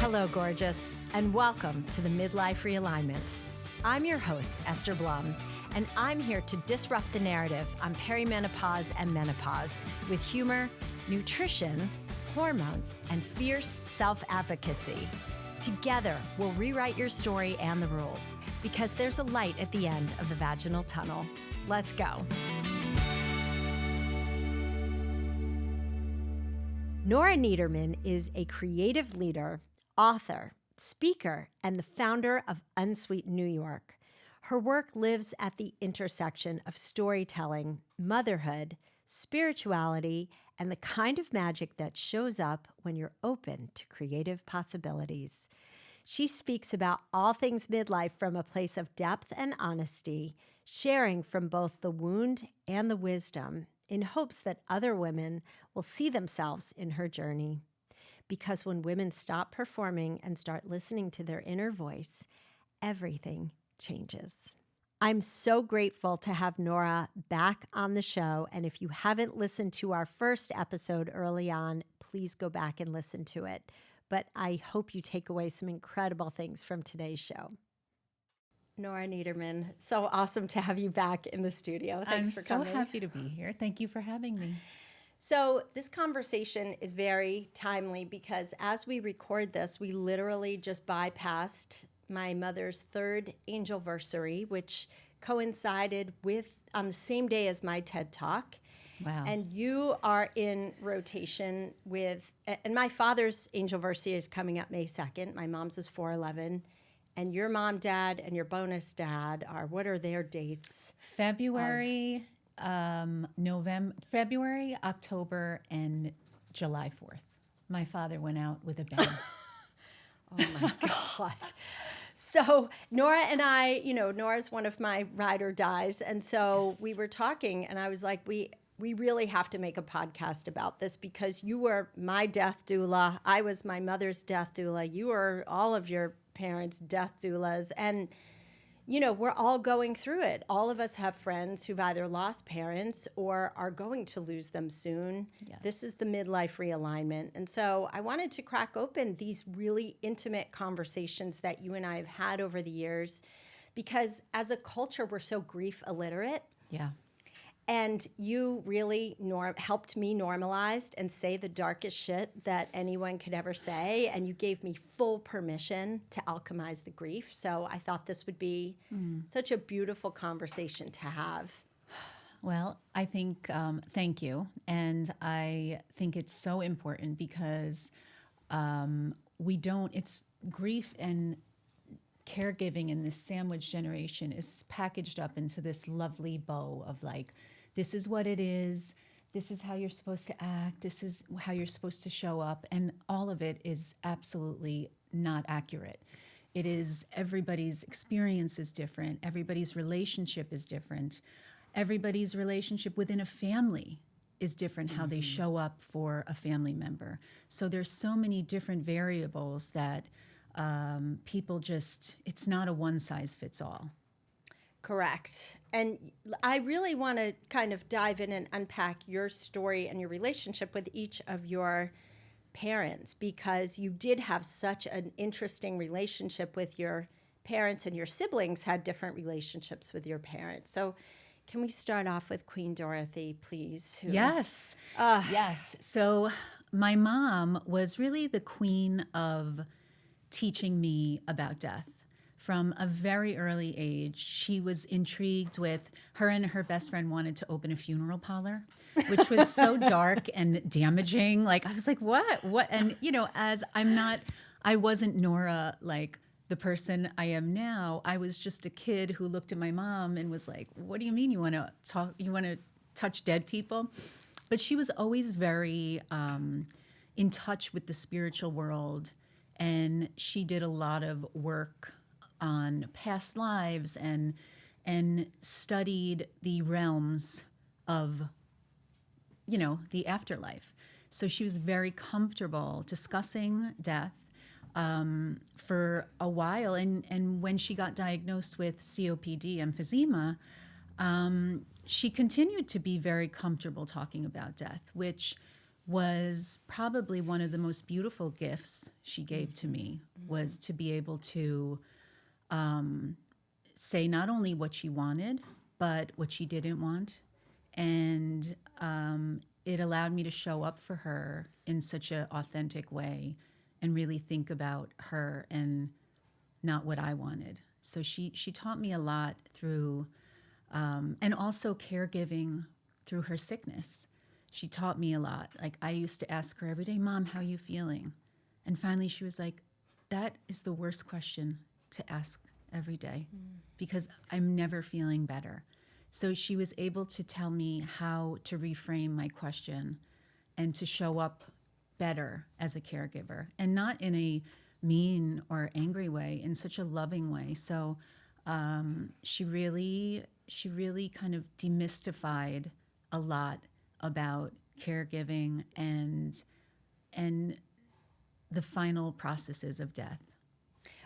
Hello, gorgeous, and welcome to the Midlife Realignment. I'm your host, Esther Blum, and I'm here to disrupt the narrative on perimenopause and menopause with humor, nutrition, hormones, and fierce self-advocacy. Together, we'll rewrite your story and the rules, because there's a light at the end of the vaginal tunnel. Let's go. Nora Neiterman is a creative leader, author, speaker, and the founder of Unsweet New York. Her work lives at the intersection of storytelling, motherhood, spirituality, and the kind of magic that shows up when you're open to creative possibilities. She speaks about all things midlife from a place of depth and honesty, sharing from both the wound and the wisdom, in hopes that other women will see themselves in her journey. Because when women stop performing and start listening to their inner voice, everything changes. I'm so grateful to have Nora back on the show. And if you haven't listened to our first episode early on, please go back and listen to it. But I hope you take away some incredible things from today's show. Nora Neiterman, so awesome to have you back in the studio. Thanks for coming. I'm so happy to be here. Thank you for having me. So this conversation is very timely because as we record this, we literally just bypassed my mother's third angelversary, which coincided with on the same day as my TED Talk. Wow. And you are in rotation with, and my father's angelversary is coming up May 2nd. My mom's is 4/11. And your mom, dad, and your bonus dad are, what are their dates? February, October, and July 4th. My father went out with a bang. Oh my God. So Nora and I, Nora's one of my ride or dies. And so Yes. we were talking and I was like, we really have to make a podcast about this because you were my death doula. I was my mother's death doula. You were all of your parents' death doulas. And, we're all going through it. All of us have friends who've either lost parents or are going to lose them soon. Yes. This is the midlife realignment. And so I wanted to crack open these really intimate conversations that you and I have had over the years because as a culture, we're so grief illiterate. Yeah. And you really helped me normalize and say the darkest shit that anyone could ever say. And you gave me full permission to alchemize the grief. So I thought this would be such a beautiful conversation to have. Well, I think, thank you. And I think it's so important because it's grief and caregiving in this sandwich generation is packaged up into this lovely bow of like, this is what it is. This is how you're supposed to act. This is how you're supposed to show up. And all of it is absolutely not accurate. It is everybody's experience is different. Everybody's relationship is different. Everybody's relationship within a family is different, how they show up for a family member. So there's so many different variables that it's not a one size fits all. Correct. And I really want to kind of dive in and unpack your story and your relationship with each of your parents because you did have such an interesting relationship with your parents and your siblings had different relationships with your parents. So can we start off with Queen Dorothy, please? Yes. Yes. So my mom was really the queen of teaching me about death. From a very early age, she was intrigued with her and her best friend wanted to open a funeral parlor, which was so dark and damaging. Like, I was like, what? And, I wasn't Nora, like the person I am now. I was just a kid who looked at my mom and was like, what do you mean you want to touch dead people? But she was always very in touch with the spiritual world. And she did a lot of work on past lives and studied the realms of, the afterlife. So she was very comfortable discussing death for a while. And when she got diagnosed with COPD, emphysema, she continued to be very comfortable talking about death, which was probably one of the most beautiful gifts she gave to me, was to be able to say not only what she wanted, but what she didn't want. And it allowed me to show up for her in such an authentic way and really think about her and not what I wanted. So she taught me a lot through, and also caregiving through her sickness. She taught me a lot. Like, I used to ask her every day, Mom, how are you feeling? And finally she was like, that is the worst question to ask every day because I'm never feeling better. So she was able to tell me how to reframe my question and to show up better as a caregiver, and not in a mean or angry way, in such a loving way. So she really kind of demystified a lot about caregiving and the final processes of death.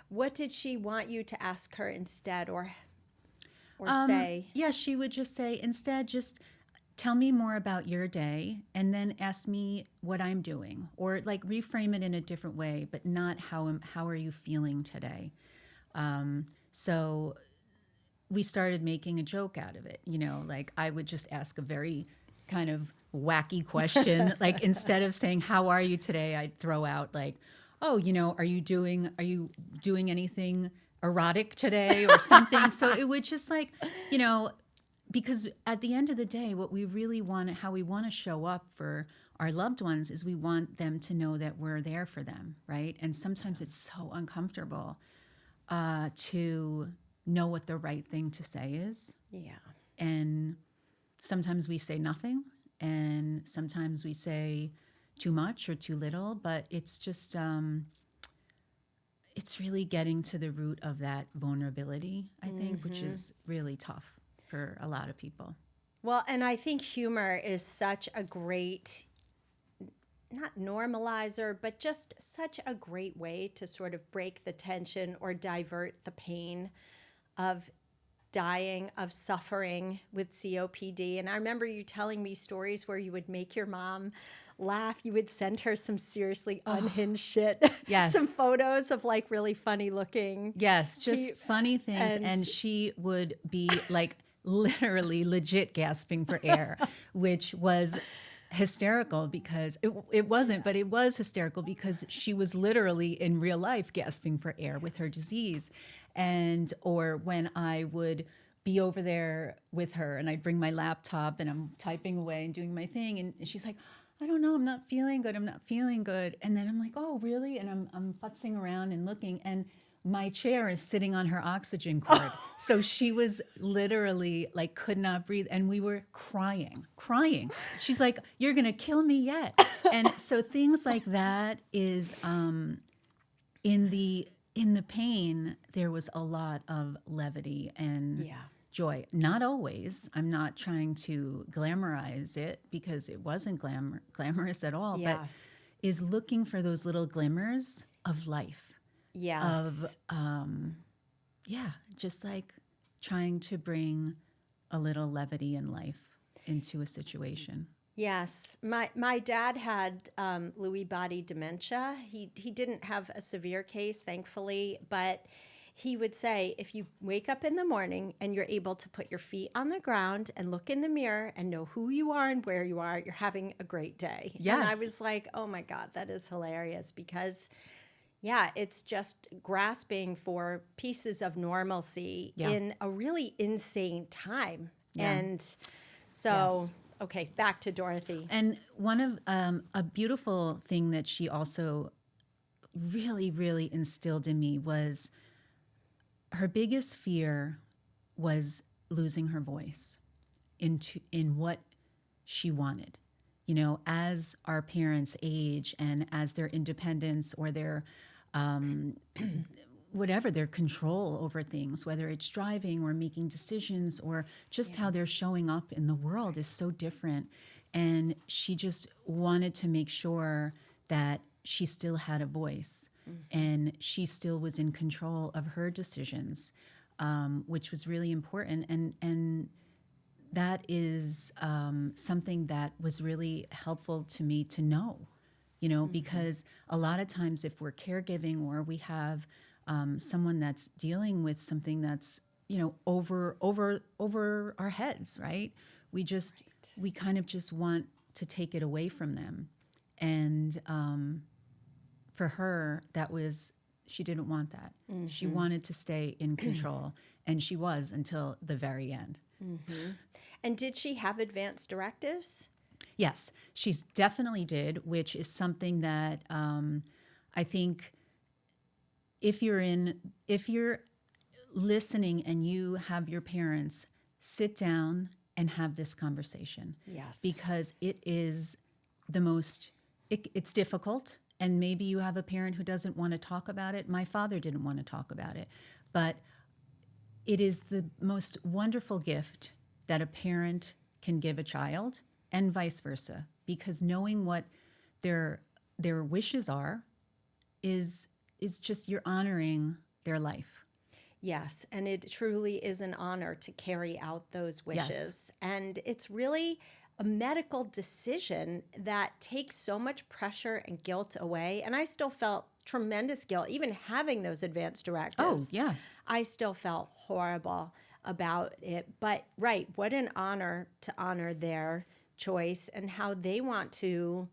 What did she want you to ask her instead, or say? Yeah, she would just say, instead, just tell me more about your day and then ask me what I'm doing, or like reframe it in a different way, but not how are you feeling today? So we started making a joke out of it. You know, like I would just ask a very kind of wacky question. Like, instead of saying, how are you today? I'd throw out like, oh, you know, are you doing anything erotic today or something? So it would just like, you know, because at the end of the day, what we really want, how we want to show up for our loved ones is we want them to know that we're there for them, right? And sometimes it's so uncomfortable to know what the right thing to say is. Yeah. And sometimes we say nothing, and sometimes we say too much or too little, but it's just, it's really getting to the root of that vulnerability, I think, which is really tough for a lot of people. Well, and I think humor is such a great, not normalizer, but just such a great way to sort of break the tension or divert the pain of dying, of suffering with COPD. And I remember you telling me stories where you would make your mom laugh. You would send her some seriously unhinged shit. Yes. Some photos of like really funny looking. Yes, just funny things. And she would be like literally legit gasping for air, which was hysterical because it wasn't, but it was hysterical because she was literally in real life gasping for air with her disease. And, or when I would be over there with her and I'd bring my laptop and I'm typing away and doing my thing. And she's like, I don't know, I'm not feeling good. And then I'm like, oh, really? And I'm futzing around and looking, and my chair is sitting on her oxygen cord. So she was literally like, could not breathe. And we were crying. She's like, you're going to kill me yet. And so things like that is, in the pain, there was a lot of levity and joy. Not always. I'm not trying to glamorize it because it wasn't glamorous at all, but is looking for those little glimmers of life. Yes. Of, just like trying to bring a little levity in life into a situation. Yes. My dad had Lewy body dementia. He didn't have a severe case, thankfully, but he would say, if you wake up in the morning and you're able to put your feet on the ground and look in the mirror and know who you are and where you are, you're having a great day. Yes. And I was like, oh my God, that is hilarious because it's just grasping for pieces of normalcy in a really insane time. Yeah. And so, okay, back to Dorothy. And one of a beautiful thing that she also really, really instilled in me was her biggest fear was losing her voice in what she wanted. You know, as our parents age and as their independence or their whatever, their control over things, whether it's driving or making decisions or just how they're showing up in the world is so different. And she just wanted to make sure that she still had a voice and she still was in control of her decisions, which was really important. And that is something that was really helpful to me to know, because a lot of times if we're caregiving or we have someone that's dealing with something that's, over our heads, right? We kind of just want to take it away from them. And for her, she didn't want that. She wanted to stay in control, and she was until the very end. And did she have advanced directives? Yes, she's definitely did, which is something that I think if you're listening and you have your parents, sit down and have this conversation. Yes. Because it is it's difficult. And maybe you have a parent who doesn't want to talk about it. My father didn't want to talk about it. But it is the most wonderful gift that a parent can give a child, and vice versa, because knowing what their wishes are is just, you're honoring their life. Yes, and it truly is an honor to carry out those wishes. Yes. And it's really a medical decision that takes so much pressure and guilt away. And I still felt tremendous guilt, even having those advanced directives. Oh, yeah. I still felt horrible about it. But right, what an honor to honor their choice and how they want the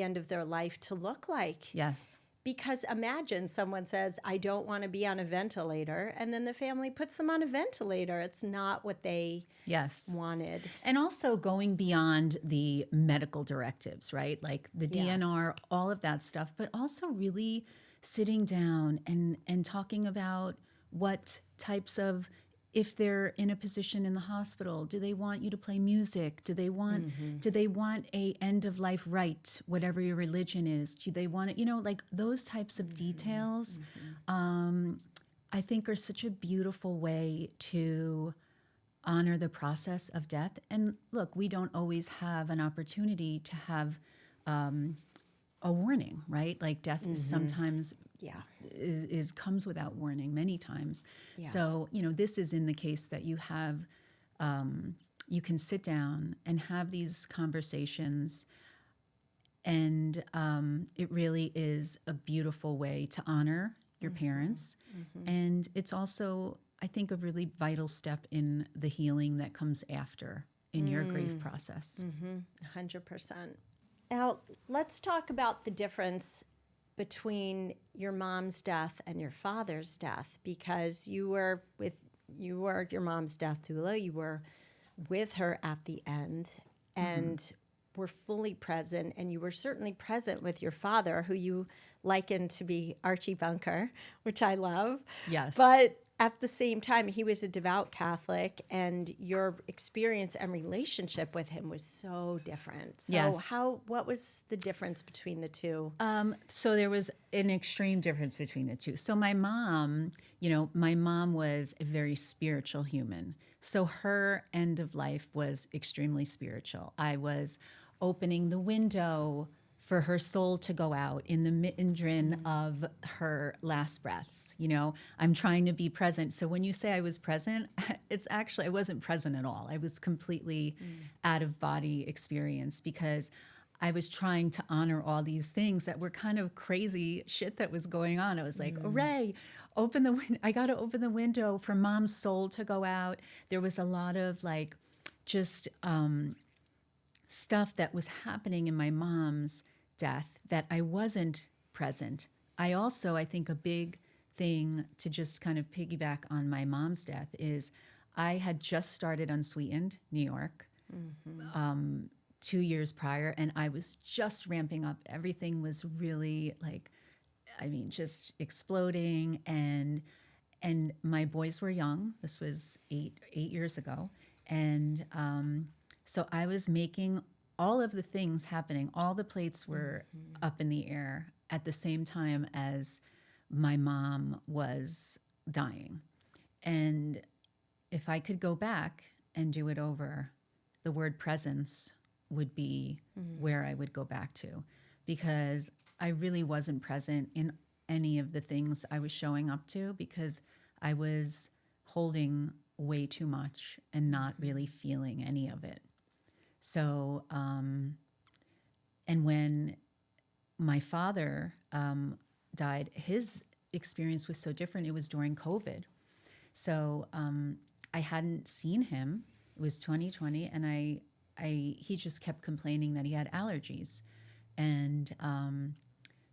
end of their life to look like. Yes. Because imagine someone says, I don't want to be on a ventilator, and then the family puts them on a ventilator. It's not what they wanted. And also going beyond the medical directives, right? Like the DNR, all of that stuff, but also really sitting down and talking about what types of, if they're in a position in the hospital, do they want you to play music? Do they want a end of life rite, whatever your religion is? Do they want it, like those types of details, I think are such a beautiful way to honor the process of death. And look, we don't always have an opportunity to have a warning, right? Like death is sometimes comes without warning many times. Yeah. So, this is in the case that you have, you can sit down and have these conversations, and it really is a beautiful way to honor your parents. And it's also, I think, a really vital step in the healing that comes after in your grief process. 100%. Now, let's talk about the difference between your mom's death and your father's death, because you were your mom's death doula. You were with her at the end and were fully present, and you were certainly present with your father, who you likened to be Archie Bunker, which I love. Yes. But at the same time, he was a devout Catholic, and your experience and relationship with him was so different. So yes. What was the difference between the two? So there was an extreme difference between the two. So my mom was a very spiritual human. So her end of life was extremely spiritual. I was opening the window for her soul to go out in the mitten of her last breaths. I'm trying to be present. So when you say I was present, it's actually, I wasn't present at all. I was completely out of body experience, because I was trying to honor all these things that were kind of crazy shit that was going on. I was like, hooray, I got to open the window for mom's soul to go out. There was a lot of just stuff that was happening in my mom's death that I wasn't present. I think a big thing to just kind of piggyback on my mom's death is I had just started Unsweetened, New York, 2 years prior, and I was just ramping up. Everything was really just exploding, and my boys were young. This was eight years ago, and so I was making all of the things happening. All the plates were up in the air at the same time as my mom was dying. And if I could go back and do it over, the word presence would be where I would go back to, because I really wasn't present in any of the things I was showing up to, because I was holding way too much and not really feeling any of it. So, and when my father died, his experience was so different. It was during COVID. So I hadn't seen him. It was 2020, and he just kept complaining that he had allergies. And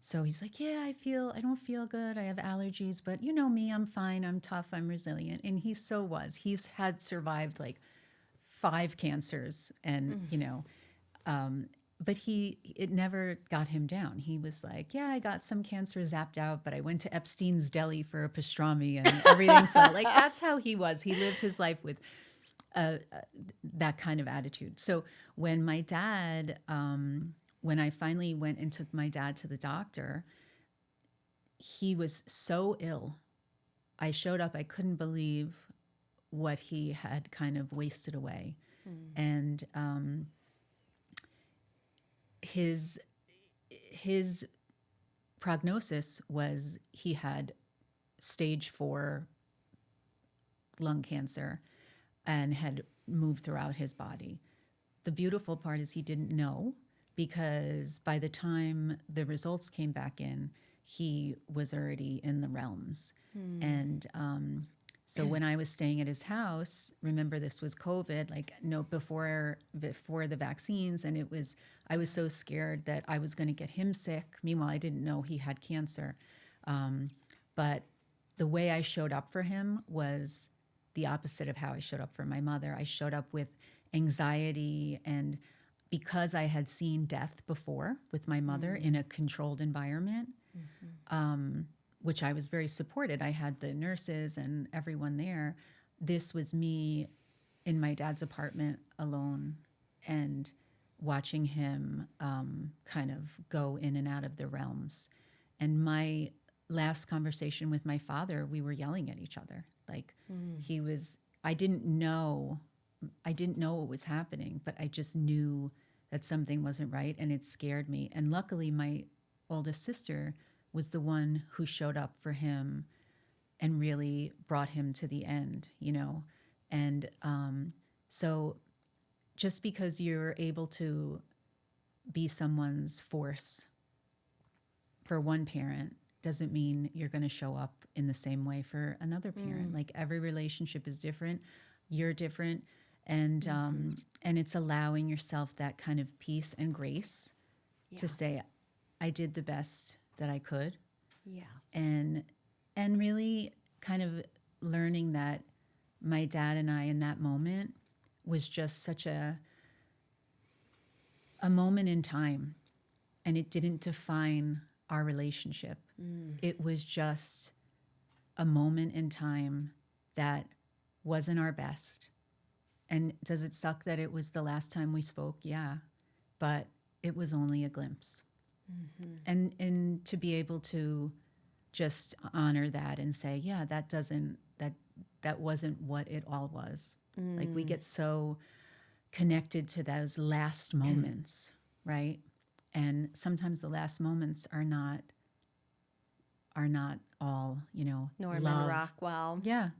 so he's like, yeah, I don't feel good. I have allergies, but you know me, I'm fine. I'm tough. I'm resilient. And he so was. He's had survived like 5 cancers and, but it never got him down. He was like, yeah, I got some cancer zapped out, but I went to Epstein's Deli for a pastrami and everything's fine. Like, that's how he was. He lived his life with that kind of attitude. So when my dad, when I finally went and took my dad to the doctor, he was so ill. I showed up, I couldn't believe what he had kind of wasted away. And his prognosis was he had stage 4 lung cancer and had moved throughout his body. The beautiful part is he didn't know, because by the time the results came back in, he was already in the realms. And so when I was staying at his house, remember this was COVID, like before the vaccines, and I was so scared that I was going to get him sick. Meanwhile, I didn't know he had cancer. But the way I showed up for him was the opposite of how I showed up for my mother. I showed up with anxiety, and because I had seen death before with my mother in a controlled environment, which I was very supported. I had the nurses and everyone there. This was me in my dad's apartment alone and watching him kind of go in and out of the realms. And my last conversation with my father, we were yelling at each other. Like I didn't know what was happening, but I just knew that something wasn't right, and it scared me. And luckily, my oldest sister was the one who showed up for him and really brought him to the end, And so just because you're able to be someone's force for one parent doesn't mean you're going to show up in the same way for another parent. Like, every relationship is different. You're different. And and it's allowing yourself that kind of peace and grace to say, I did the best that I could. Yes. And really kind of learning that my dad and I in that moment was just such a moment in time, and it didn't define our relationship. It was just a moment in time that wasn't our best. And does it suck that it was the last time we spoke? Yeah. But it was only a glimpse. And to be able to just honor that and say, yeah, that wasn't what it all was. Like, we get so connected to those last moments, right? And sometimes the last moments are not all, Norman love. Rockwell. Yeah.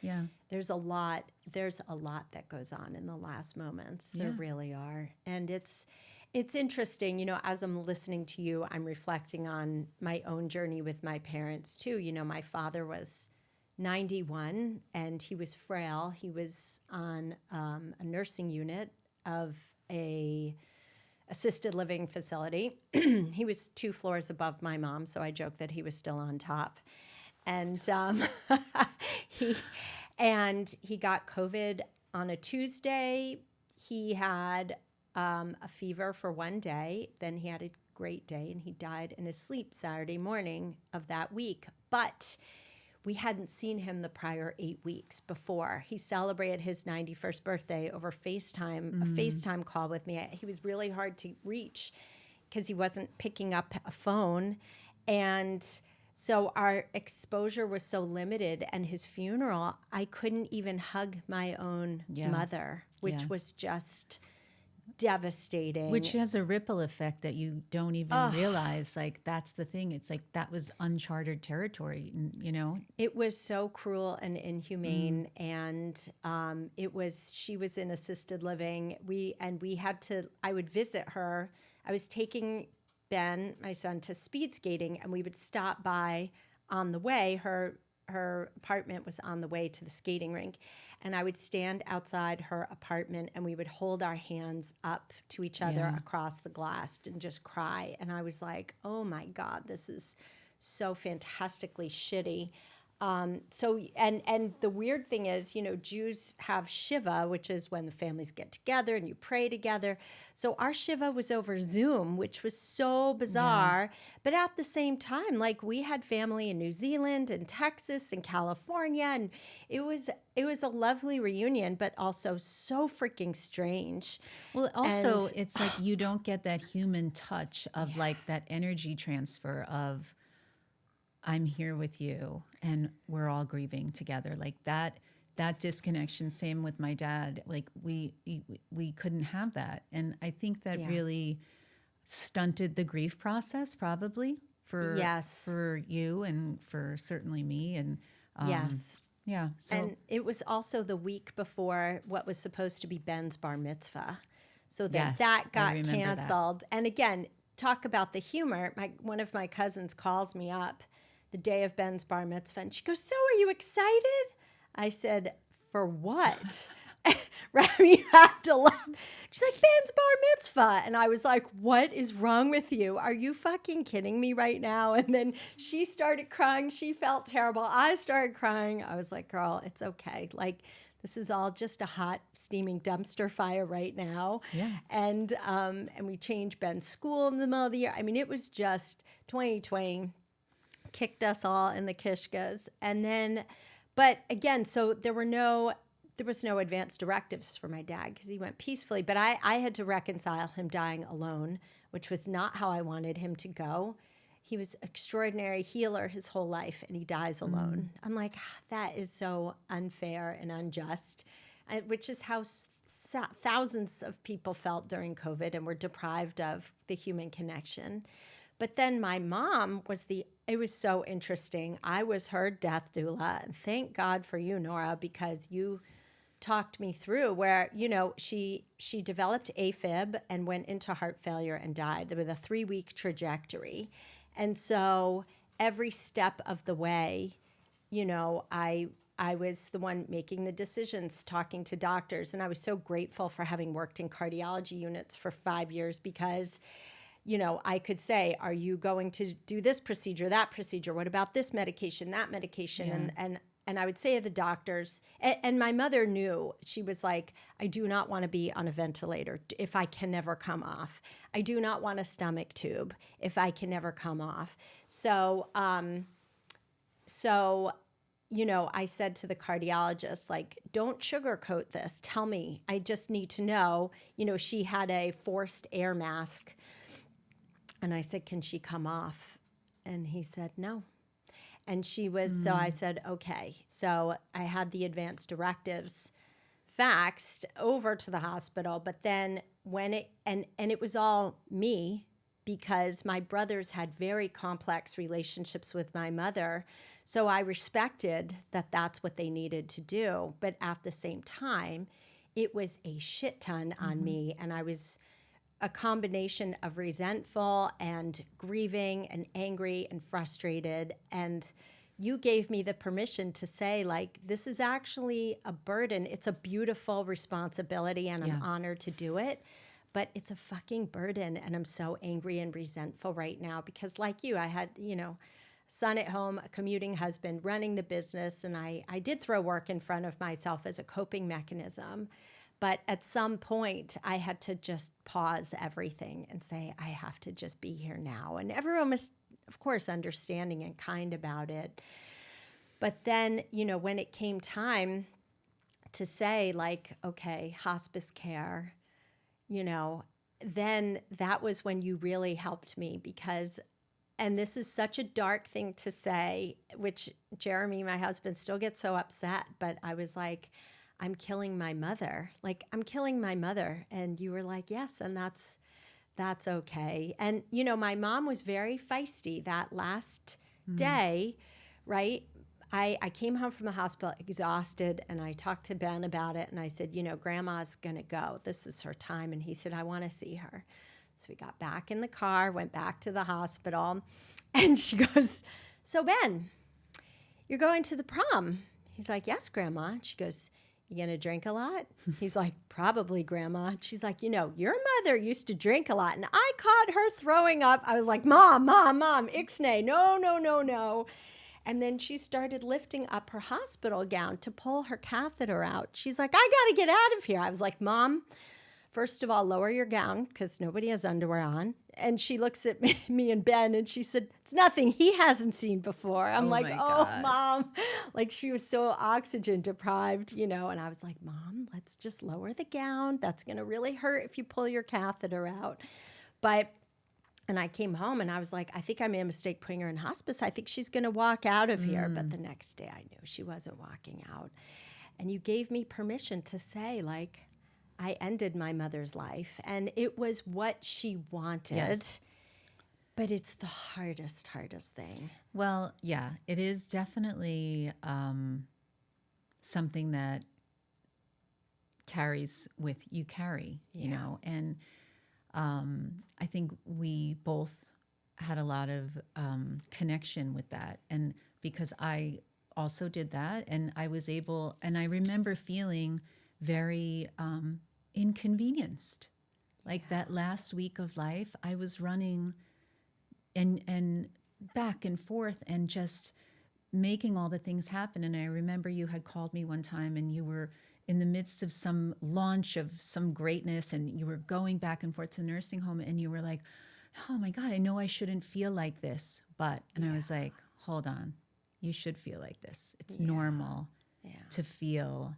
Yeah. There's a lot that goes on in the last moments. There really are. And it's interesting, as I'm listening to you, I'm reflecting on my own journey with my parents too. My father was 91 and he was frail. He was on a nursing unit of a assisted living facility. He was 2 floors above my mom, so I joke that he was still on top. And he got COVID on a Tuesday. He had a fever for one day. Then he had a great day, and he died in his sleep Saturday morning of that week. But we hadn't seen him the prior 8 weeks before. He celebrated his 91st birthday over FaceTime, a FaceTime call with me. He was really hard to reach because he wasn't picking up a phone. And so our exposure was so limited. And his funeral, I couldn't even hug my own mother, which was just devastating. Which has a ripple effect that you don't even realize. Like, that's the thing. It's like that was uncharted territory, you know? It was so cruel and inhumane. And she was in assisted living. We had to, I would visit her. I was taking Ben, my son, to speed skating, and we would stop by on the way. Her apartment was on the way to the skating rink, and I would stand outside her apartment and we would hold our hands up to each other across the glass and just cry. And I was like, oh my God, this is so fantastically shitty. And the weird thing is, Jews have Shiva, which is when the families get together and you pray together. So our Shiva was over Zoom, which was so bizarre. Yeah. But at the same time, like, we had family in New Zealand and Texas and California, and it was a lovely reunion, but also so freaking strange. Well, also, it's like you don't get that human touch of like that energy transfer of, I'm here with you and we're all grieving together. Like that disconnection. Same with my dad. Like we couldn't have that. And I think that really stunted the grief process probably for you and for certainly me. And yes. Yeah. So. And it was also the week before what was supposed to be Ben's bar mitzvah. So that got canceled. That. And again, talk about the humor. One of my cousins calls me up the day of Ben's bar mitzvah, and she goes, so are you excited? I said, for what? Right? You have to laugh. She's like, Ben's bar mitzvah. And I was like, what is wrong with you? Are you fucking kidding me right now? And then she started crying. She felt terrible. I started crying. I was like, girl, it's okay. Like, this is all just a hot, steaming dumpster fire right now. Yeah. And we changed Ben's school in the middle of the year. I mean, it was just 2020 kicked us all in the kishkas. And then, but again, so there was no advance directives for my dad because he went peacefully. But I had to reconcile him dying alone, which was not how I wanted him to go. He was an extraordinary healer his whole life, and he dies alone. I'm like, that is so unfair and unjust, which is how thousands of people felt during COVID and were deprived of the human connection. But then my mom it was so interesting. I was her death doula. And thank God for you, Nora, because you talked me through where, she developed AFib and went into heart failure and died with a 3-week trajectory. And so every step of the way, I was the one making the decisions, talking to doctors. And I was so grateful for having worked in cardiology units for 5 years because I could say, are you going to do this procedure, that procedure? What about this medication, that medication? Yeah. And I would say to the doctors, and my mother knew, she was like, I do not want to be on a ventilator if I can never come off. I do not want a stomach tube if I can never come off. So I said to the cardiologist, like, don't sugarcoat this. Tell me. I just need to know. She had a forced air mask. And I said, can she come off? And he said, no. And she was, so I said, okay. So I had the advance directives faxed over to the hospital. But then when it was all me, because my brothers had very complex relationships with my mother. So I respected that that's what they needed to do. But at the same time, it was a shit ton on me. And I was a combination of resentful and grieving and angry and frustrated. And you gave me the permission to say, like, this is actually a burden. It's a beautiful responsibility, and I'm honored to do it. But it's a fucking burden, and I'm so angry and resentful right now because, like you, I had, son at home, a commuting husband, running the business, and I did throw work in front of myself as a coping mechanism. But at some point, I had to just pause everything and say, I have to just be here now. And everyone was, of course, understanding and kind about it. But then, when it came time to say, like, okay, hospice care, then that was when you really helped me because, and this is such a dark thing to say, which Jeremy, my husband, still gets so upset. But I was like, I'm killing my mother. Like, I'm killing my mother. And you were like, yes, and that's okay. And, you know, my mom was very feisty that last day, right? I came home from the hospital exhausted, and I talked to Ben about it. And I said, you know, Grandma's going to go. This is her time. And he said, I want to see her. So we got back in the car, went back to the hospital. And she goes, so Ben, you're going to the prom? He's like, yes, Grandma. And she goes, you going to drink a lot? He's like, probably, Grandma. And she's like, you know, your mother used to drink a lot. And I caught her throwing up. I was like, Mom, ixnay, no, no, no, no. And then she started lifting up her hospital gown to pull her catheter out. She's like, I got to get out of here. I was like, Mom, first of all, lower your gown because nobody has underwear on. And she looks at me and Ben and she said, it's nothing he hasn't seen before. I'm like, oh, Mom. Like, she was so oxygen deprived, you know. And I was like, Mom, let's just lower the gown. That's going to really hurt if you pull your catheter out. And I came home and I was like, I think I made a mistake putting her in hospice. I think she's going to walk out of here. But the next day I knew she wasn't walking out. And you gave me permission to say, like, I ended my mother's life. And it was what she wanted. Yes. But it's the hardest thing. Well, yeah, it is definitely something that carries with you, you know, and I think we both had a lot of connection with that. And because I also did that, and I was able, and I remember feeling very inconvenienced. Like that last week of life, I was running and back and forth and just making all the things happen. And I remember you had called me one time and you were in the midst of some launch of some greatness and you were going back and forth to the nursing home and you were like, oh my God, I know I shouldn't feel like this, but, and I was like, hold on, you should feel like this. It's normal to feel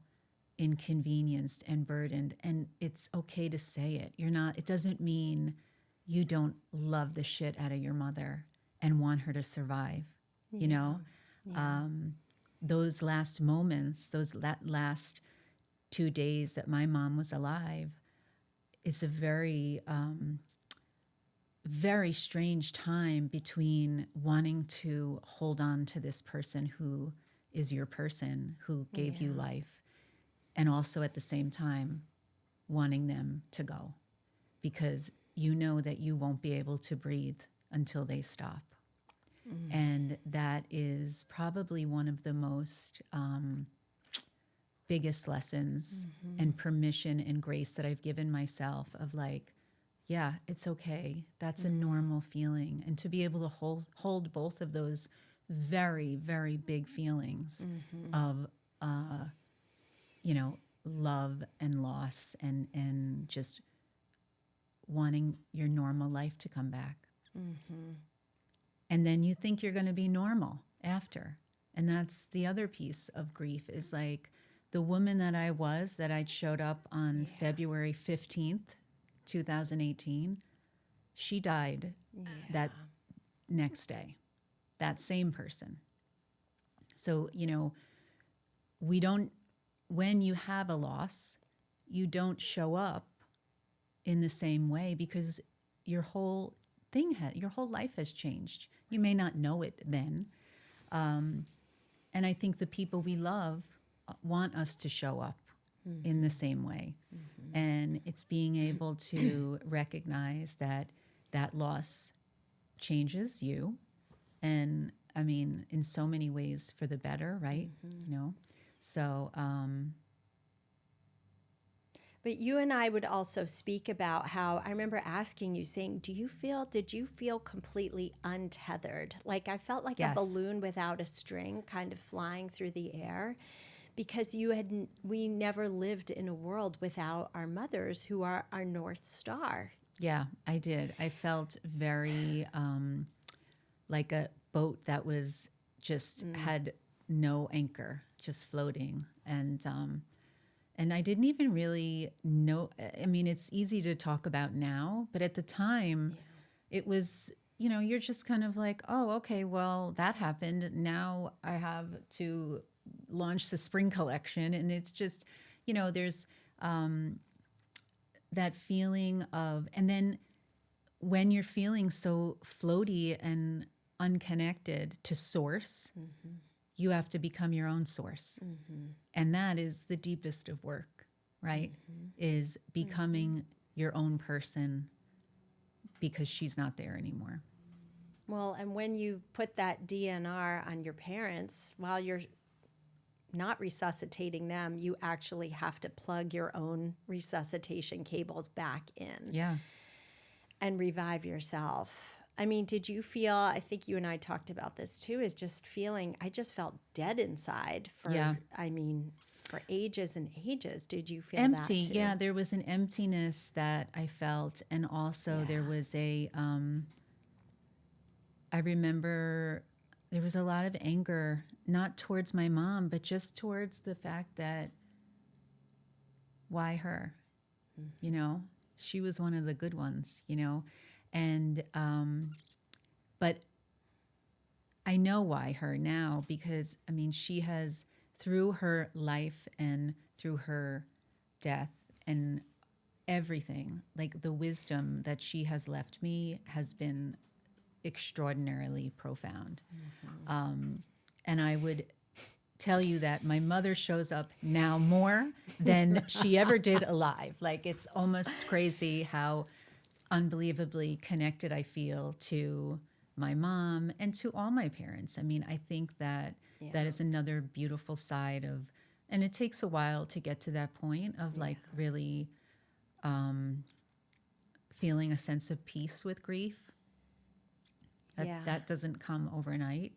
inconvenienced and burdened, and it's okay to say it. It doesn't mean you don't love the shit out of your mother and want her to survive, you know? Those last moments, that last 2 days that my mom was alive is a very, very strange time between wanting to hold on to this person who is your person, who gave you life, and also at the same time wanting them to go because you know that you won't be able to breathe until they stop. And that is probably one of the most biggest lessons and permission and grace that I've given myself of like, yeah, it's okay. That's a normal feeling. And to be able to hold both of those very, very big feelings of, you know, love and loss and just wanting your normal life to come back. And then you think you're going to be normal after. And that's the other piece of grief is like the woman that I was, that I'd showed up on February 15th, 2018, she died that next day, that same person. So, you know, when you have a loss, you don't show up in the same way because your whole life has changed. You may not know it then. And I think the people we love want us to show up in the same way. And it's being able to recognize that that loss changes you. And I mean, in so many ways for the better, right? You know? So, but you and I would also speak about how I remember asking you, saying, did you feel completely untethered? Like I felt like a balloon without a string kind of flying through the air because we never lived in a world without our mothers who are our North Star. Yeah, I did. I felt very like a boat that was just had no anchor, just floating. And I didn't even really know. I mean, it's easy to talk about now, but at the time it was, you know, you're just kind of like, oh, okay, well, that happened. Now I have to launch the spring collection. And it's just, there's that feeling of, and then when you're feeling so floaty and unconnected to source, you have to become your own source. And that is the deepest of work, right? Is becoming your own person because she's not there anymore. Well, and when you put that DNR on your parents, while you're not resuscitating them, you actually have to plug your own resuscitation cables back in. Yeah. And revive yourself. I mean, did you feel, I think you and I talked about this too, is just feeling, I just felt dead inside for, for ages and ages. Did you feel empty? That too? Yeah, there was an emptiness that I felt. And also there was I remember there was a lot of anger, not towards my mom, but just towards the fact that why her? She was one of the good ones, and but I know why her now, because she has, through her life and through her death and everything, like the wisdom that she has left me has been extraordinarily profound. And I would tell you that my mother shows up now more than she ever did alive. Like, it's almost crazy how unbelievably connected I feel to my mom and to all my parents. I think that that is another beautiful side of, and it takes a while to get to that point of like really feeling a sense of peace with grief. That doesn't come overnight.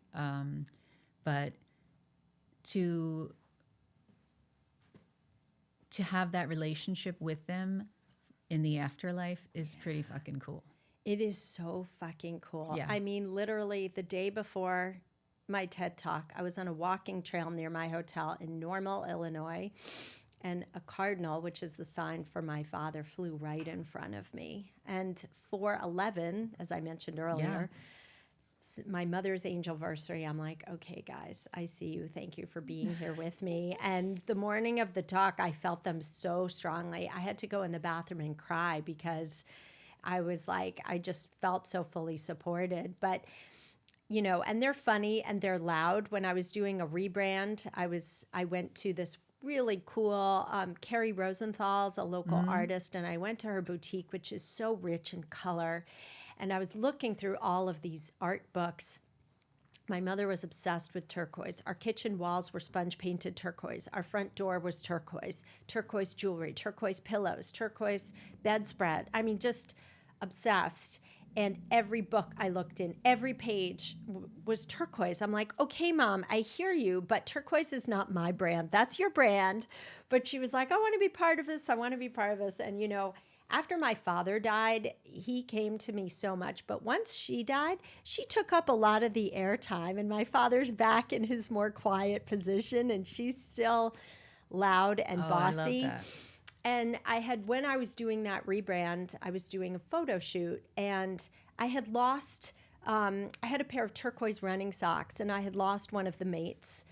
But to have that relationship with them in the afterlife is pretty fucking cool. It is so fucking cool. Yeah. Literally the day before my TED Talk, I was on a walking trail near my hotel in Normal, Illinois, and a cardinal, which is the sign for my father, flew right in front of me. And 4/11, as I mentioned earlier, my mother's angelversary, I'm like, okay, guys, I see you. Thank you for being here with me. And the morning of the talk, I felt them so strongly. I had to go in the bathroom and cry because I was like, I just felt so fully supported. But, and they're funny and they're loud. When I was doing a rebrand, I went to this really cool, Carrie Rosenthal's a local artist, and I went to her boutique, which is so rich in color. And I was looking through all of these art books. My mother was obsessed with turquoise. Our kitchen walls were sponge painted turquoise. Our front door was turquoise. Turquoise jewelry, turquoise pillows, turquoise bedspread. Just obsessed. And every book I looked in, every page was turquoise. I'm like, okay, Mom, I hear you, but turquoise is not my brand. That's your brand. But she was like, I want to be part of this. I want to be part of this. And, after my father died, he came to me so much. But once she died, she took up a lot of the airtime. And my father's back in his more quiet position, and she's still loud and bossy. I love that. And when I was doing that rebrand, I was doing a photo shoot, and I had lost, I had a pair of turquoise running socks, and I had lost one of the mates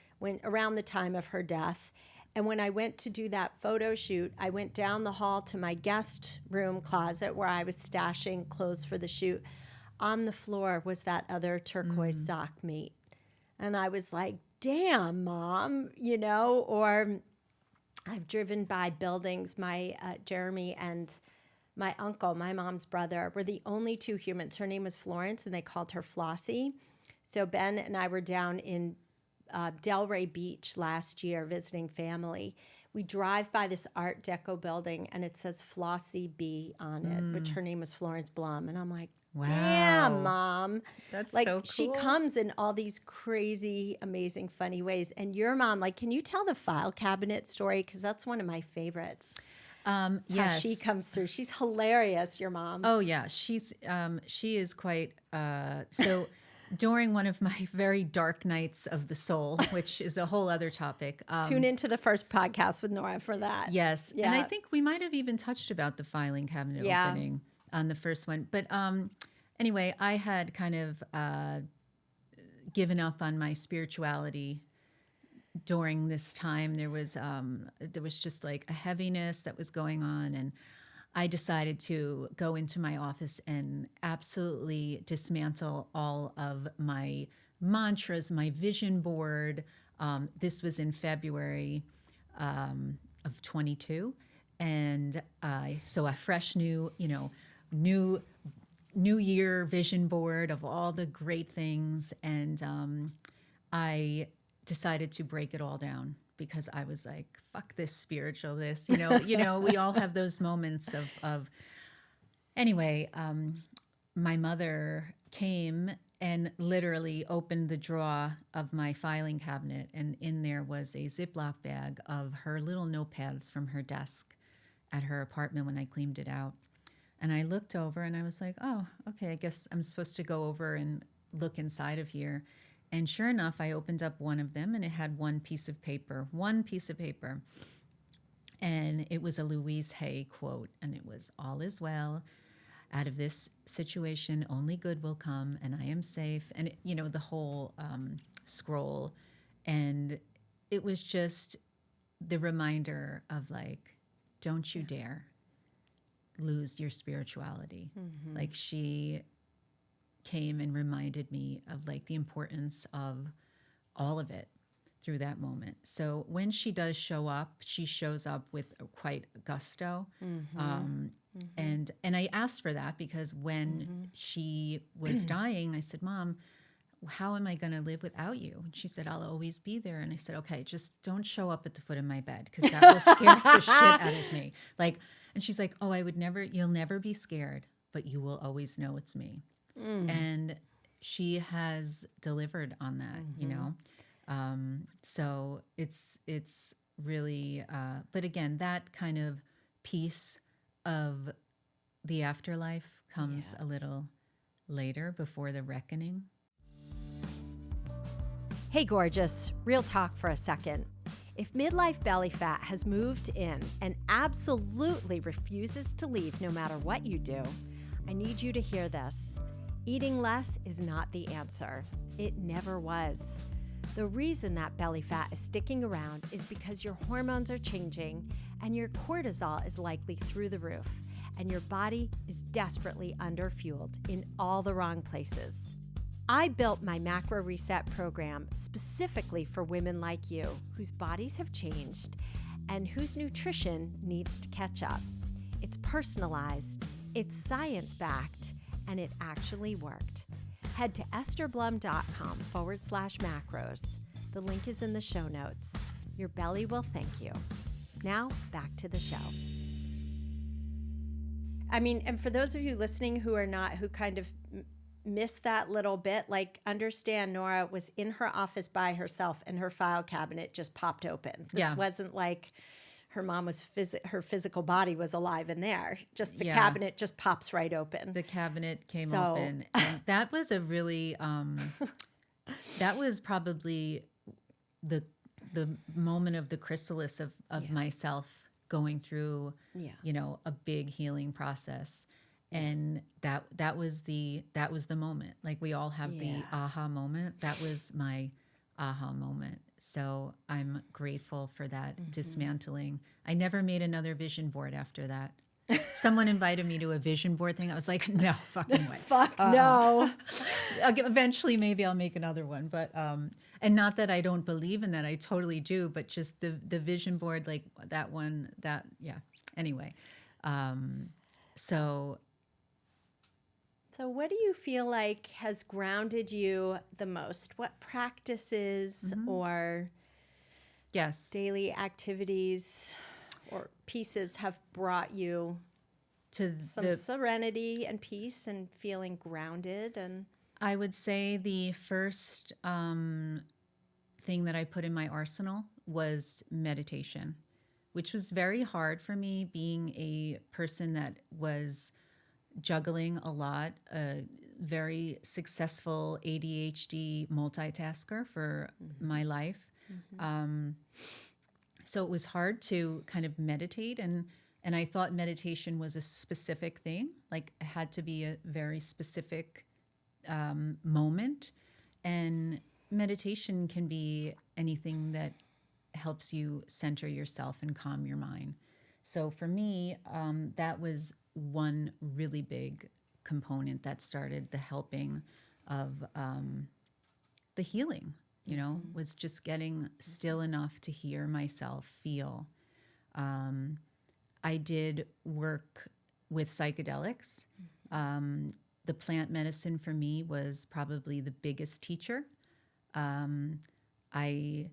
around the time of her death. And when I went to do that photo shoot, I went down the hall to my guest room closet where I was stashing clothes for the shoot. On the floor was that other turquoise sock mate. And I was like, damn, Mom, or I've driven by buildings. My Jeremy and my uncle, my mom's brother, were the only two humans. Her name was Florence, and they called her Flossie. So Ben and I were down in Delray Beach last year visiting family. We drive by this Art Deco building, and it says Flossie B on it, which her name was Florence Blum. And I'm like, damn, Mom. That's like, so cool. She comes in all these crazy, amazing, funny ways. And your mom, can you tell the file cabinet story? Because that's one of my favorites. How she comes through. She's hilarious, your mom. Oh, yeah. She is quite, so during one of my very dark nights of the soul, which is a whole other topic. Tune into the first podcast with Nora for that. Yes. Yeah. And I think we might have even touched about the filing cabinet opening on the first one. But anyway, I had kind of given up on my spirituality during this time, there was just like a heaviness that was going on, and I decided to go into my office and absolutely dismantle all of my mantras, my vision board. This was in February of 22, and so a fresh new year vision board of all the great things, and I decided to break it all down because I was like, fuck this spiritual, this, we all have those moments of anyway, my mother came and literally opened the drawer of my filing cabinet, and in there was a Ziploc bag of her little notepads from her desk at her apartment when I cleaned it out. And I looked over and I was like, oh, okay, I guess I'm supposed to go over and look inside of here. And sure enough, I opened up one of them and it had one piece of paper. And it was a Louise Hay quote, and it was, all is well. Out of this situation, only good will come, and I am safe. And, the whole scroll. And it was just the reminder of like, don't you dare lose your spirituality. Mm-hmm. Like, she came and reminded me of like the importance of all of it through that moment. So when she does show up, she shows up with quite gusto. Mm-hmm. And I asked for that because when she was dying, I said, Mom, how am I going to live without you? And she said, I'll always be there. And I said, okay, just don't show up at the foot of my bed because that will scare the shit out of me. Like, and she's like, oh, you'll never be scared, but you will always know it's me. And she has delivered on that, so it's really, but again, that kind of piece of the afterlife comes a little later before the reckoning. Hey, gorgeous, real talk for a second. If midlife belly fat has moved in and absolutely refuses to leave no matter what you do, I need you to hear this. Eating less is not the answer. It never was. The reason that belly fat is sticking around is because your hormones are changing and your cortisol is likely through the roof, and your body is desperately underfueled in all the wrong places. I built my Macro Reset program specifically for women like you whose bodies have changed and whose nutrition needs to catch up. It's personalized, it's science-backed, and it actually worked. Head to estherblum.com/macros. The link is in the show notes. Your belly will thank you. Now, back to the show. I mean, and for those of you listening who kind of missed that little bit, like, understand Nora was in her office by herself and her file cabinet just popped open. This wasn't like her mom was her physical body was alive in there. Just the cabinet just pops right open. The cabinet came open, and that was a really that was probably the moment of the chrysalis of myself going through a big healing process. And that was the moment. Like, we all have the aha moment. That was my aha moment. So I'm grateful for that dismantling. I never made another vision board after that. Someone invited me to a vision board thing. I was like, no fucking way. Fuck no. Eventually, maybe I'll make another one. But and not that I don't believe in that. I totally do. But just the vision board, like that one, Anyway, So what do you feel like has grounded you the most? What practices or daily activities or pieces have brought you to some serenity and peace and feeling grounded? And I would say the first thing that I put in my arsenal was meditation, which was very hard for me, being a person that was juggling a lot, a very successful ADHD multitasker for my life. So it was hard to kind of meditate, and I thought meditation was a specific thing, like it had to be a very specific moment. And meditation can be anything that helps you center yourself and calm your mind. So for me, that was one really big component that started the helping of the healing, was just getting still enough to hear myself feel. I did work with psychedelics. The plant medicine for me was probably the biggest teacher. I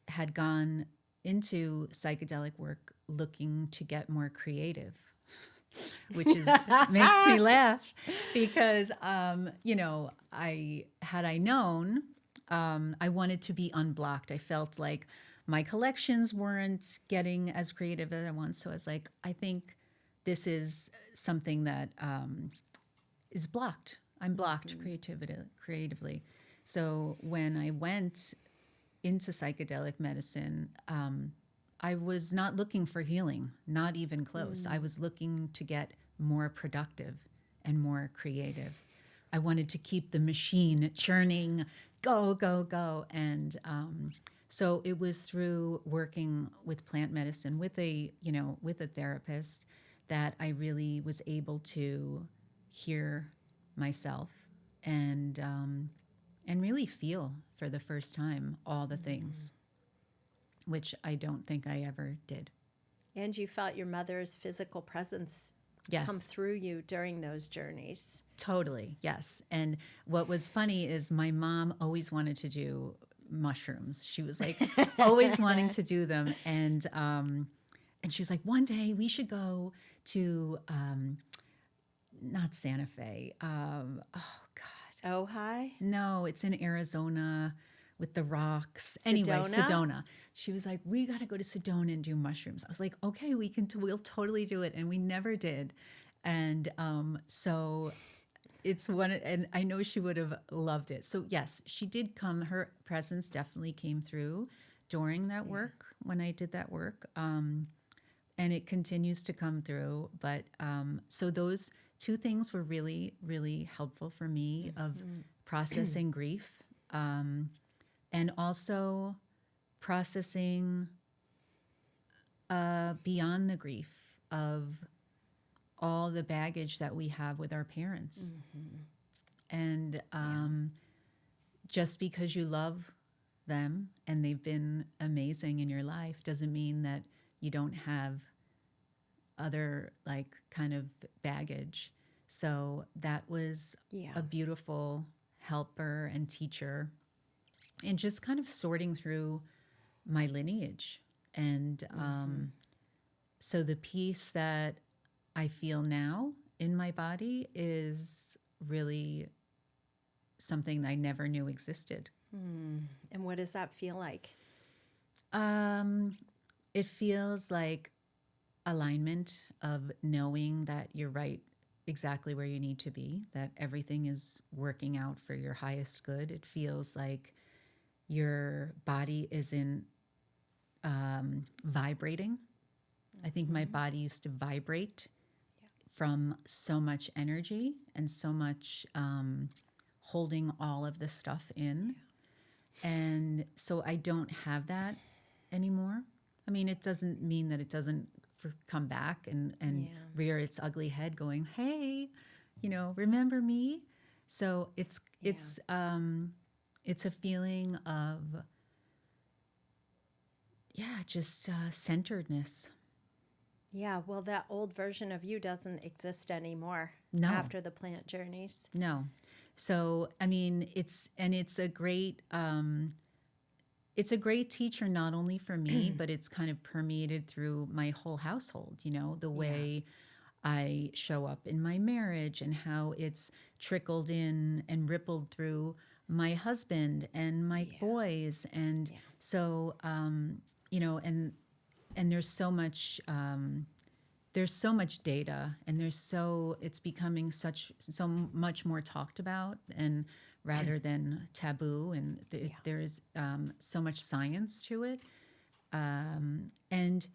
had gone into psychedelic work looking to get more creative, which is makes me laugh because I known, I wanted to be unblocked. I felt like my collections weren't getting as creative as I want, so I was like, I think this is something that is blocked. I'm blocked creatively. So when I went into psychedelic medicine, I was not looking for healing, not even close. I was looking to get more productive and more creative. I wanted to keep the machine churning, go, go, go. And so it was through working with plant medicine with a therapist that I really was able to hear myself and really feel for the first time all the things, which I don't think I ever did. And you felt your mother's physical presence Yes. come through you during those journeys. Totally, yes. And what was funny is my mom always wanted to do mushrooms. She was like always wanting to do them, and she was like, one day we should go to not Santa Fe. Oh God. Ojai? No, it's in Arizona with the rocks. Anyway, Sedona. She was like, we got to go to Sedona and do mushrooms. I was like, okay, we'll totally do it. And we never did. And so it's one, and I know she would have loved it. So yes, she did come. Her presence definitely came through during that work, when I did that work. And it continues to come through. But so those two things were really, really helpful for me of processing grief. And also processing beyond the grief of all the baggage that we have with our parents. And just because you love them and they've been amazing in your life doesn't mean that you don't have other kind of baggage. So that was a beautiful helper and teacher, and just kind of sorting through my lineage. And so the peace that I feel now in my body is really something I never knew existed. And what does that feel like? It feels like alignment of knowing that you're right exactly where you need to be, that everything is working out for your highest good. It feels like your body isn't vibrating. I think my body used to vibrate from so much energy and so much holding all of the stuff in. And so I don't have that anymore. I mean, it doesn't mean that it doesn't come back and rear its ugly head going, hey, remember me? So it's a feeling of, just centeredness. Yeah, well, that old version of you doesn't exist anymore after the plant journeys. No. So, I mean, it's a great teacher, not only for me, but it's kind of permeated through my whole household, the way I show up in my marriage and how it's trickled in and rippled through my husband and my boys. And so, and there's so much data, and it's becoming so much more talked about, and rather than taboo, and there is so much science to it. And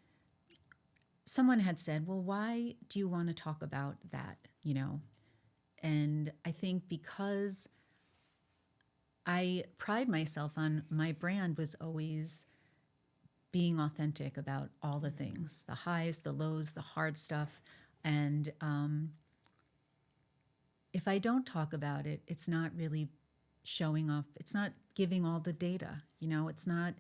someone had said, well, why do you want to talk about that, And I think because I pride myself on my brand was always being authentic about all the things, the highs, the lows, the hard stuff. And if I don't talk about it, it's not really showing off. It's not giving all the data. It's not.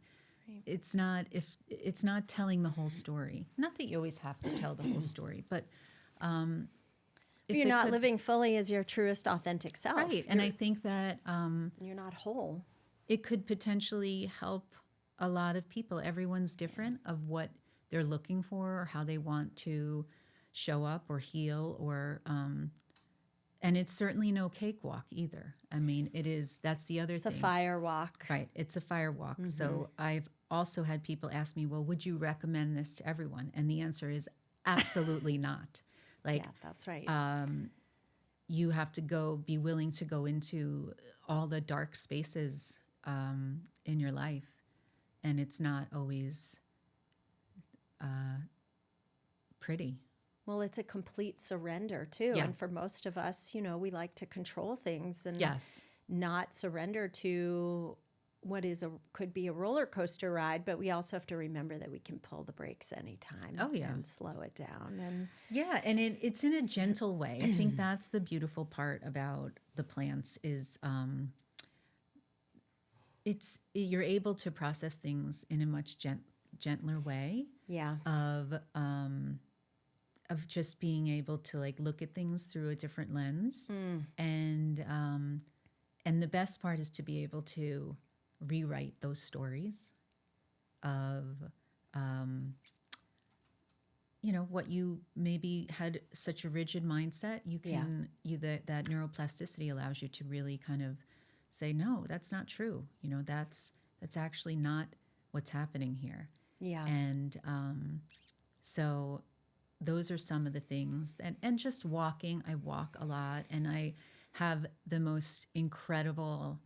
Right. It's not telling the whole story. Not that you always have to tell the whole story, but if you're not living fully as your truest, authentic self. Right, and I think that you're not whole. It could potentially help a lot of people. Everyone's different of what they're looking for or how they want to show up or heal or and it's certainly no cakewalk either. I mean, that's the other thing. It's a fire walk. Right, it's a fire walk. Mm-hmm. So I've also had people ask me, well, would you recommend this to everyone? And the answer is absolutely not. Like, yeah, that's right. You have to be willing to go into all the dark spaces in your life. And it's not always pretty. Well, it's a complete surrender, too. Yeah. And for most of us, we like to control things and not surrender to what could be a roller coaster ride, but we also have to remember that we can pull the brakes anytime. Oh, yeah. And slow it down. And it's in a gentle way. I think that's the beautiful part about the plants is you're able to process things in a much gentler way. Yeah. Of just being able to like look at things through a different lens. And the best part is to be able to rewrite those stories of what you maybe had such a rigid mindset. You can that neuroplasticity allows you to really kind of say, no, that's not true. That's actually not what's happening here. Yeah. And so those are some of the things. And just walking, I walk a lot, and I have the most incredible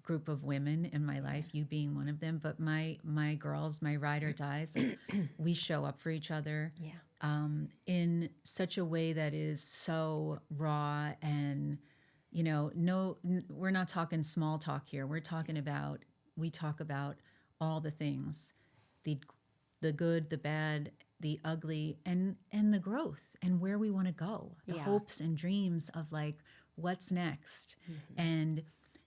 group of women in my life, you being one of them. But my girls, my ride or dies, like, we show up for each other in such a way that is so raw and, we're not talking small talk here. We talk about all the things, the good, the bad, the ugly, and the growth and where we want to go, the hopes and dreams of like what's next. And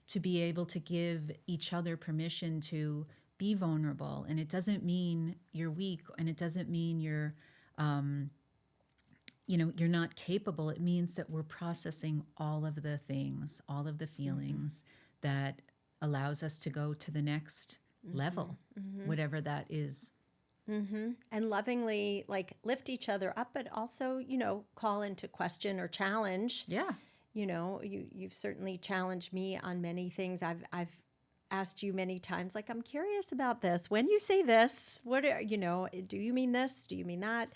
to be able to give each other permission to be vulnerable. And it doesn't mean you're weak, and it doesn't mean you're you're not capable. It means that we're processing all of the things, all of the feelings that allows us to go to the next level, whatever that is. And lovingly, like, lift each other up, but also, call into question or challenge. Yeah. You've certainly challenged me on many things. I've asked you many times, like, I'm curious about this. When you say this, do you mean this? Do you mean that?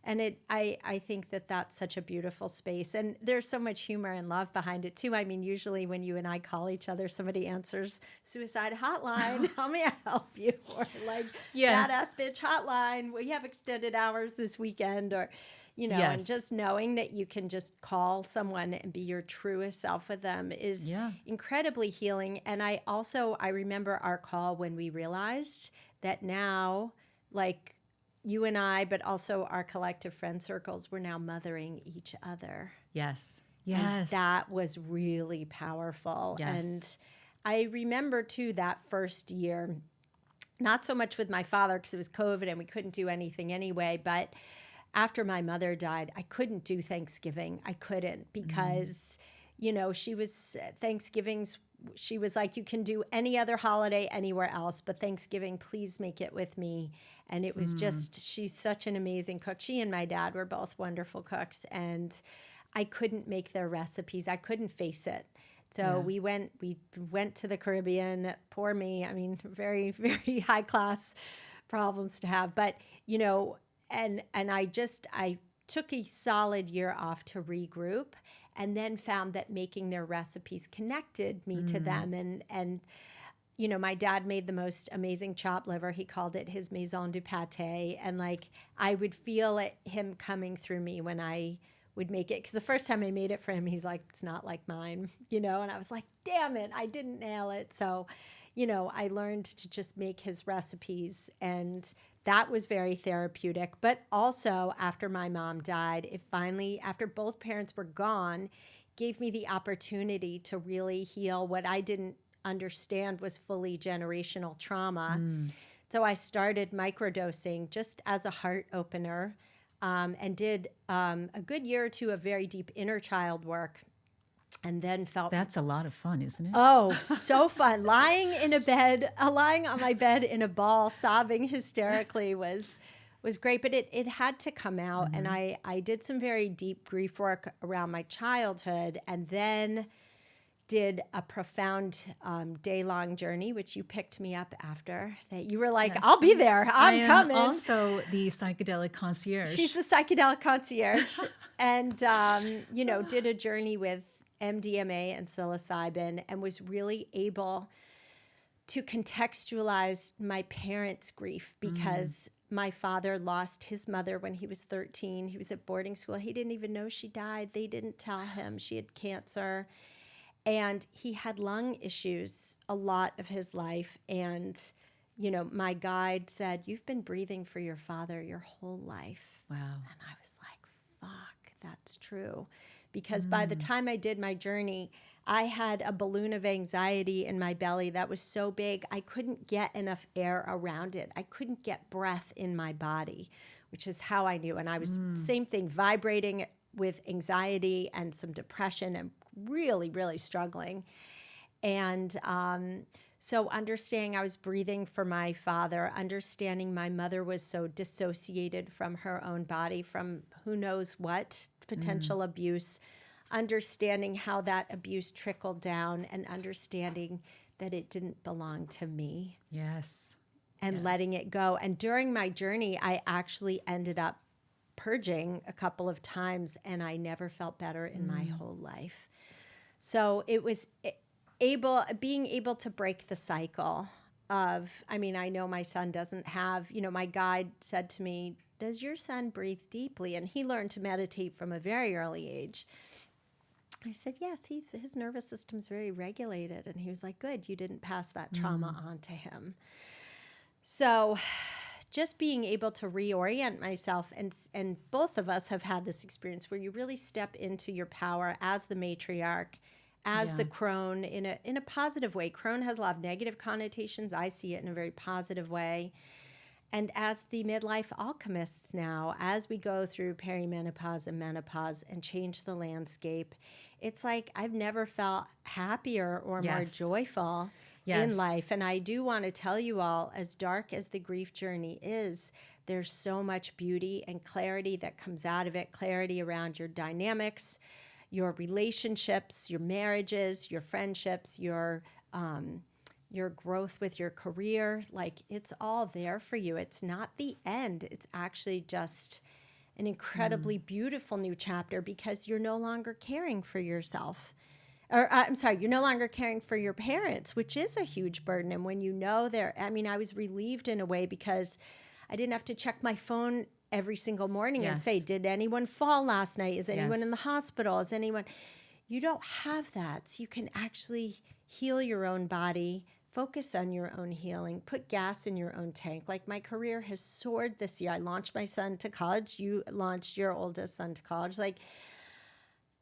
And I think that that's such a beautiful space. And there's so much humor and love behind it, too. I mean, usually when you and I call each other, somebody answers suicide hotline. How may I help you? Or like, badass bitch hotline. We have extended hours this weekend. Or, and just knowing that you can just call someone and be your truest self with them is incredibly healing. And I remember our call when we realized that now, like, you and I, but also our collective friend circles, we're now mothering each other. Yes. And that was really powerful. Yes. And I remember, too, that first year, not so much with my father because it was COVID and we couldn't do anything anyway, but after my mother died, I couldn't do Thanksgiving. I couldn't because, she was Thanksgiving's. She was like, you can do any other holiday anywhere else, but Thanksgiving, please make it with me. And it was she's such an amazing cook. She and my dad were both wonderful cooks, and I couldn't make their recipes. I couldn't face it. So we went to the Caribbean. Poor me. I mean, very, very high class problems to have. But, and I took a solid year off to regroup, and then found that making their recipes connected me to them. And my dad made the most amazing chopped liver. He called it his maison du pâté. And like, I would feel him coming through me when I would make it. Because the first time I made it for him, he's like, it's not like mine, and I was like, damn it, I didn't nail it. So, I learned to just make his recipes, and that was very therapeutic. But also, after my mom died, it finally, after both parents were gone, gave me the opportunity to really heal what I didn't understand was fully generational trauma. So I started microdosing just as a heart opener, and did a good year or two of very deep inner child work. And then felt That's a lot of fun, isn't it? Oh, so fun. Lying on my bed in a ball, sobbing hysterically was great, but it had to come out. And I did some very deep grief work around my childhood, and then did a profound day-long journey, which you picked me up after. That you were like, Yes. I'll be there. I'm coming. Also the psychedelic concierge. She's the psychedelic concierge. And, did a journey with MDMA and psilocybin, and was really able to contextualize my parents' grief, because my father lost his mother when he was 13. He was at boarding school. He didn't even know she died. They didn't tell him she had cancer. And he had lung issues a lot of his life. And, my guide said, "You've been breathing for your father your whole life." Wow. And I was like, fuck, that's true. Because by the time I did my journey, I had a balloon of anxiety in my belly that was so big, I couldn't get enough air around it. I couldn't get breath in my body, which is how I knew. And I was, same thing, vibrating with anxiety and some depression, and really, really struggling. And so understanding I was breathing for my father, understanding my mother was so dissociated from her own body, from who knows what, potential abuse, understanding how that abuse trickled down, and understanding that it didn't belong to me. Yes. And letting it go. And during my journey, I actually ended up purging a couple of times, and I never felt better in my whole life. So it was being able to break the cycle of, I know my son doesn't have, my guide said to me, "Does your son breathe deeply?" And he learned to meditate from a very early age. I said, "Yes, his nervous system's very regulated." And he was like, "Good, you didn't pass that trauma on to him." So just being able to reorient myself, and both of us have had this experience where you really step into your power as the matriarch, as the crone, in a positive way. Crone has a lot of negative connotations. I see it in a very positive way. And as the midlife alchemists now, as we go through perimenopause and menopause and change the landscape, it's like I've never felt happier or more joyful in life. And I do want to tell you all, as dark as the grief journey is, there's so much beauty and clarity that comes out of it. Clarity around your dynamics, your relationships, your marriages, your friendships, your growth with your career. Like, it's all there for you. It's not the end. It's actually just an incredibly beautiful new chapter, because you're no longer caring for yourself. Or you're no longer caring for your parents, which is a huge burden. And when I was relieved in a way, because I didn't have to check my phone every single morning and say, "Did anyone fall last night? Is anyone in the hospital? Is anyone?" You don't have that. So you can actually heal your own body, focus on your own healing, put gas in your own tank. Like, my career has soared this year. I launched my son to college. You launched your oldest son to college. Like,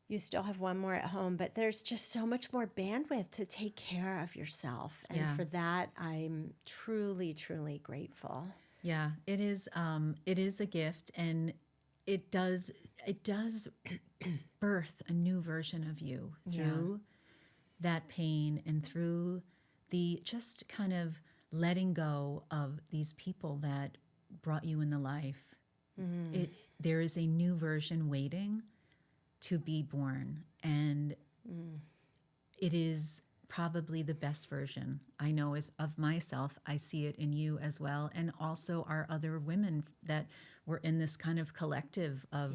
you still have one more at home, but there's just so much more bandwidth to take care of yourself. And for that, I'm truly, truly grateful. Yeah, it is a gift, and it does birth a new version of you through that pain, and through the just kind of letting go of these people that brought you in the life. There is a new version waiting to be born, and it is probably the best version I know of myself. I see it in you as well, and also our other women that were in this kind of collective of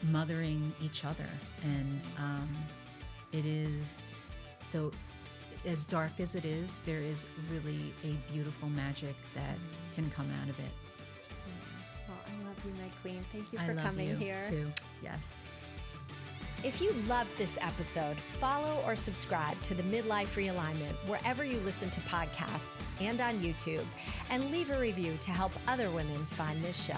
mothering each other. And it is so, as dark as it is, there is really a beautiful magic that can come out of it. Well, I love you, my queen. Thank you for coming here. Too. Yes. If you loved this episode, follow or subscribe to the Midlife Realignment wherever you listen to podcasts and on YouTube, and leave a review to help other women find this show.